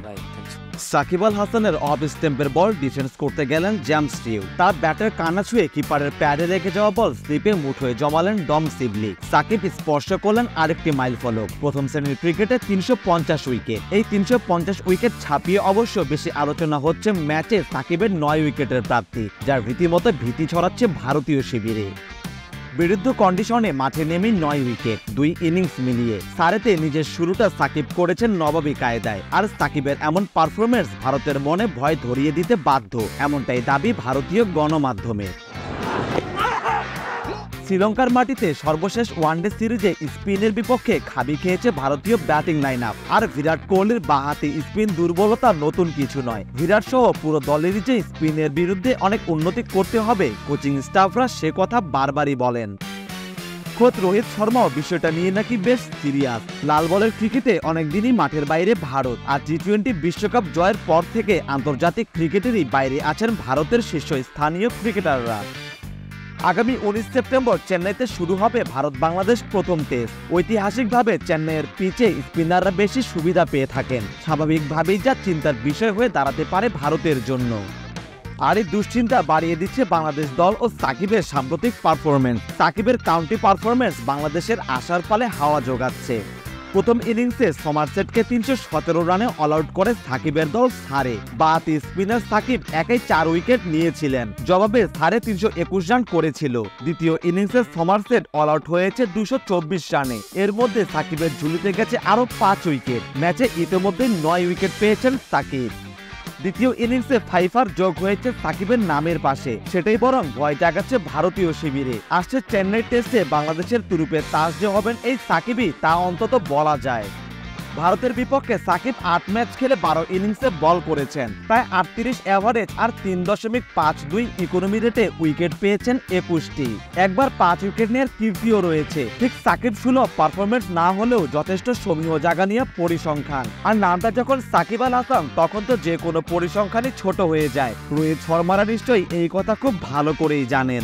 By, thanks. Shakib Al হাসানের of স্টেম্পের ball defence করতে গেলেন জেমস টিউ। তার ব্যাটের কানা ছুঁয়ে কিপারের প্যাডে রেখে যাওয়া বল স্লিপে মুঠোয় জমালেন ডম সিবলি। সাকিব স্পর্শ করলেন আরেকটি মাইল ফলক, প্রথম শ্রেণীর ক্রিকেটে 350 উইকেট। এই 350 উইকেট ছাপিয়ে অবশ্য বেশি আলোচনা হচ্ছে ম্যাচে সাকিবের 9 উইকেটের প্রাপ্তি, যার রীতিমতো ভীতি ছড়াচ্ছে ভারতীয় শিবিরে। বিরুদ্ধ কন্ডিশনে মাঠে নেমে 9 উইকেট, 2 ইনিংস মিলিয়ে সারেতে নিজের শুরুটা সাকিব করেছেন নবাবী কায়দায়। আর সাকিবের এমন পারফরমেন্স ভারতের মনে ভয় ধরিয়ে দিতে বাধ্য, এমনটাই দাবি ভারতীয় গণমাধ্যমে। শ্রীলঙ্কার মাটিতে সর্বশেষ ওয়ানডে সিরিজে স্পিনের বিপক্ষে খাবি খেয়েছে ভারতীয় ব্যাটিং লাইন আপ। আর বিরাট কোহলির বাঁহাতি স্পিন দুর্বলতা নতুন কিছু নয়। বিরাট সহ পুরো দলেরই যে স্পিনের বিরুদ্ধে অনেক উন্নতি করতে হবে, কোচিং স্টাফরা সে কথা বারবারই বলেন। খোদ রোহিত শর্মাও বিষয়টা নিয়ে নাকি বেশ সিরিয়াস। লাল বলের ক্রিকেটে অনেকদিনই মাঠের বাইরে ভারত, আর টি-20 বিশ্বকাপ জয়ের পর থেকে আন্তর্জাতিক ক্রিকেটেরই বাইরে আছেন ভারতের শীর্ষস্থানীয় ক্রিকেটাররা। আগামী 19 সেপ্টেম্বর চেন্নাইতে শুরু হবে ভারত বাংলাদেশ প্রথম টেস্ট। ঐতিহাসিকভাবে চেন্নাইয়ের পিচে স্পিনাররা বেশি সুবিধা পেয়ে থাকেন, স্বাভাবিকভাবেই যা চিন্তার বিষয় হয়ে দাঁড়াতে পারে ভারতের জন্য। আর এই দুশ্চিন্তা বাড়িয়ে দিচ্ছে বাংলাদেশ দল ও সাকিবের সাম্প্রতিক পারফরমেন্স। সাকিবের কাউন্টি পারফরমেন্স বাংলাদেশের আশার পালে হাওয়া জোগাচ্ছে। প্রথম ইনিংসে সমারসেটকে 317 রানে অল আউট করে সাকিবের দল ছাড়ে। বাঁহাতি স্পিনার সাকিব একাই 4 উইকেট নিয়েছিলেন, জবাবে ছাড়ে 321 রান করেছিল। দ্বিতীয় ইনিংসে সমারসেট অল আউট হয়েছে 224 রানে। এর মধ্যে সাকিবের ঝুলিতে গেছে আরো 5 উইকেট। ম্যাচে ইতিমধ্যে 9 উইকেট পেয়েছেন সাকিব। দ্বিতীয় ইনিংসে ফাইফার যোগ হয়েছে সাকিবের নামের পাশে, সেটাই বরং ভয় জাগাচ্ছে ভারতীয় শিবিরে। আসছে চেন্নাই টেস্টে বাংলাদেশের তুরুপে তাস যে হবেন এই সাকিবই, তা অন্তত বলা যায়। ভারতের বিপক্ষে সাকিব 8 ম্যাচ খেলে 12 ইনিংসে বল করেছেন, প্রায় 38 এভারেজ আর 3.52 ইকোনমি রেটে উইকেট পেয়েছেন 21টি। একবার 5 উইকেট নেওয়ার কীর্তিও রয়েছে। ঠিক সাকিব সুলভ পারফরমেন্স না হলেও যথেষ্ট সমীহ জায়গা নিয়ে পরিসংখ্যান। আর নামটা যখন সাকিব আল হাসান, তখন তো যে কোনো পরিসংখ্যানই ছোট হয়ে যায়। রোহিত শর্মারা নিশ্চয়ই এই কথা খুব ভালো করেই জানেন।